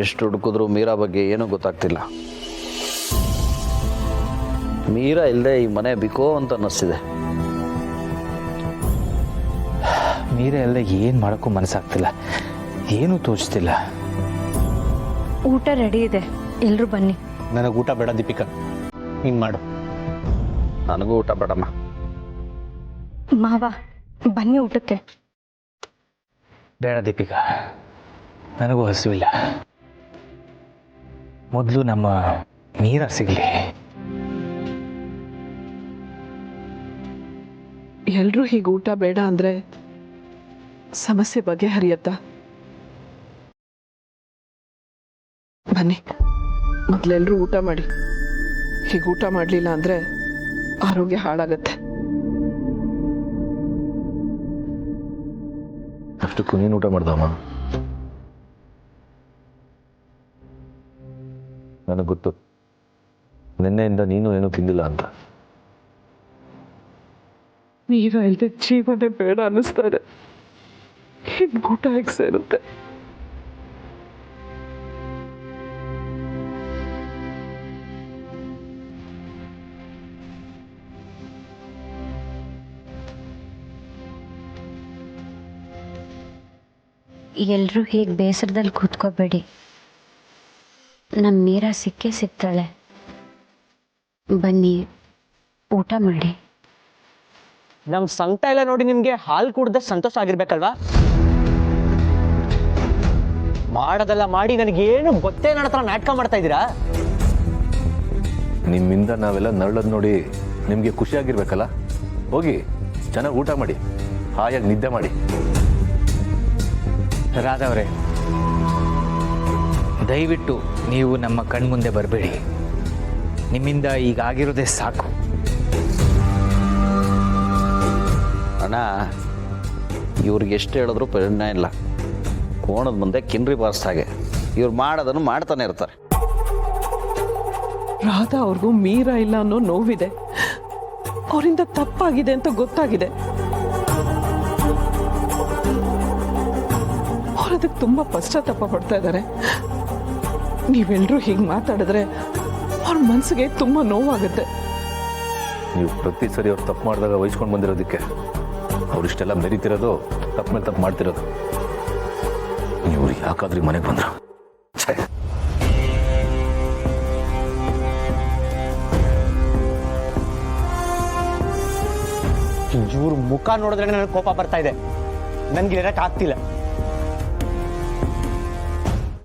ಎಷ್ಟು ಹುಡುಕಿದ್ರು ಮೀರಾ ಬಗ್ಗೆ ಏನೂ ಗೊತ್ತಾಗ್ತಿಲ್ಲ. ಮೀರಾ ಇಲ್ಲದೆ ಈ ಮನೆ ಬಿಕೋ ಅಂತ ಅನ್ನಿಸ್ತಿದೆ. ಮೀರಾ ಎಲ್ಲ ಏನು ಮಾಡೋಕ್ಕೂ ಮನಸ್ಸಾಗ್ತಿಲ್ಲ, ಏನೂ ತೋಚ್ತಿಲ್ಲ. ಊಟ ರೆಡಿ ಇದೆ, ಎಲ್ಲರೂ ಬನ್ನಿ. ನನಗೆ ಊಟ ಬೇಡ ದೀಪಿಕಾ, ನೀನು ಮಾಡು. ನನಗೂ ಊಟ ಬೇಡಮ್ಮ. ಮಾವ ಬನ್ನಿ ಊಟಕ್ಕೆ. ಬೇಡ ದೀಪಿಕಾ, ನನಗೂ ಹಸಿವಿಲ್ಲ. ಮೊದಲು ನಮ್ಮ ಮೀರಾ ಸಿಗಲಿ. ಎಲ್ರೂ ಹೀಗೆ ಊಟ ಬೇಡ ಅಂದ್ರೆ ಸಮಸ್ಯೆ ಬಗೆಹರಿಯತ್ತಾ? ಬನ್ನಿ, ಮೊದಲೆಲ್ಲರೂ ಊಟ ಮಾಡಿ. ಹೀಗೆ ಊಟ ಮಾಡಲಿಲ್ಲ ಅಂದ್ರೆ ಆರೋಗ್ಯ ಹಾಳಾಗತ್ತೆ. ಅಷ್ಟಕ್ಕೂ ನೀನು ಊಟ ಮಾಡ್ದಮ್ಮ? ನನಗೆ ಗೊತ್ತು, ನಿನ್ನೆಯಿಂದ ನೀನು ಏನೂ ತಿಂದಿಲ್ಲ ಅಂತ. ನೀರ ಇಲ್ಲದೆ ಜೀವನೇ ಬೇಡ ಅನ್ನಿಸ್ತಾ ಇದೆ. ಹೀಗೆ ಊಟ ಹೇಗೆ ಸೇರುತ್ತೆ? ಎಲ್ಲರೂ ಹೀಗೆ ಬೇಸರದಲ್ಲಿ ಕೂತ್ಕೋಬೇಡಿ. ನಮ್ಮ ಮೀರಾ ಸಿಕ್ಕೇ ಸಿಗ್ತಾಳೆ. ಬನ್ನಿ ಊಟ ಮಾಡಿ. ನಮ್ಮ ಸಂಕಟ ಎಲ್ಲ ನೋಡಿ ನಿಮ್ಗೆ ಹಾಲು ಕುಡ್ದ ಸಂತೋಷ ಆಗಿರ್ಬೇಕಲ್ವಾ? ಮಾಡೋದೆಲ್ಲ ಮಾಡಿ ನನಗೇನು ಗೊತ್ತೇ ನನ್ನ ಹತ್ರ ನಾಟಕ ಮಾಡ್ತಾ ಇದ್ದೀರಾ? ನಿಮ್ಮಿಂದ ನಾವೆಲ್ಲ ನರಳದ್ ನೋಡಿ ನಿಮಗೆ ಖುಷಿಯಾಗಿರ್ಬೇಕಲ್ಲ? ಹೋಗಿ ಚೆನ್ನಾಗಿ ಊಟ ಮಾಡಿ, ಹಾಯಾಗಿ ನಿದ್ದೆ ಮಾಡಿ. ರಾಧವ್ರೆ, ದಯವಿಟ್ಟು ನೀವು ನಮ್ಮ ಕಣ್ಮುಂದೆ ಬರಬೇಡಿ. ನಿಮ್ಮಿಂದ ಈಗ ಆಗಿರೋದೇ ಸಾಕು. ಅಣ್ಣ, ಇವ್ರಿಗೆ ಎಷ್ಟು ಹೇಳಿದ್ರು ಪ್ರಯೋಜನ ಇಲ್ಲ. ಕೋಣದ ಮುಂದೆ ಕಿನ್ರಿ ಬಾರಿಸ್ದಾಗೆ ಇವ್ರು ಮಾಡೋದನ್ನು ಮಾಡ್ತಾನೆ ಇರ್ತಾರೆ. ರಾಧಾ ಅವ್ರಿಗೂ ಮೀರಾ ಇಲ್ಲ ಅನ್ನೋ ನೋವಿದೆ. ಅವರಿಂದ ತಪ್ಪಾಗಿದೆ ಅಂತ ಗೊತ್ತಾಗಿದೆ. ಅವ್ರು ಅದಕ್ಕೆ ತುಂಬಾ ಪಶ್ಚಾತ್ತಾಪ ಪಡ್ತಾ ಇದ್ದಾರೆ. ನೀವೆಲ್ಲರೂ ಹೀಗೆ ಮಾತಾಡಿದ್ರೆ ಅವ್ರ ಮನಸ್ಸಿಗೆ ತುಂಬಾ ನೋವಾಗುತ್ತೆ. ನೀವು ಪ್ರತಿ ಸರಿ ಅವ್ರು ತಪ್ಪು ಮಾಡಿದಾಗ ವಹಿಸ್ಕೊಂಡು ಬಂದಿರೋದಕ್ಕೆ ಅವ್ರಿಷ್ಟೆಲ್ಲ ಮೆರಿತಿರೋದು ತಪ್ಪು ಮೇಲೆ ತಪ್ಪು ಮಾಡ್ತಿರೋದು. ಇವ್ರು ಯಾಕಾದ್ರೂ ಮನೆಗೆ ಬಂದ್ರು? ಇವ್ರ ಮುಖ ನೋಡಿದ್ರೆ ನನಗೆ ಕೋಪ ಬರ್ತಾ ಇದೆ. ನನ್ಗೆ ಇರಕ್ಕೆ ಆಗ್ತಿಲ್ಲ.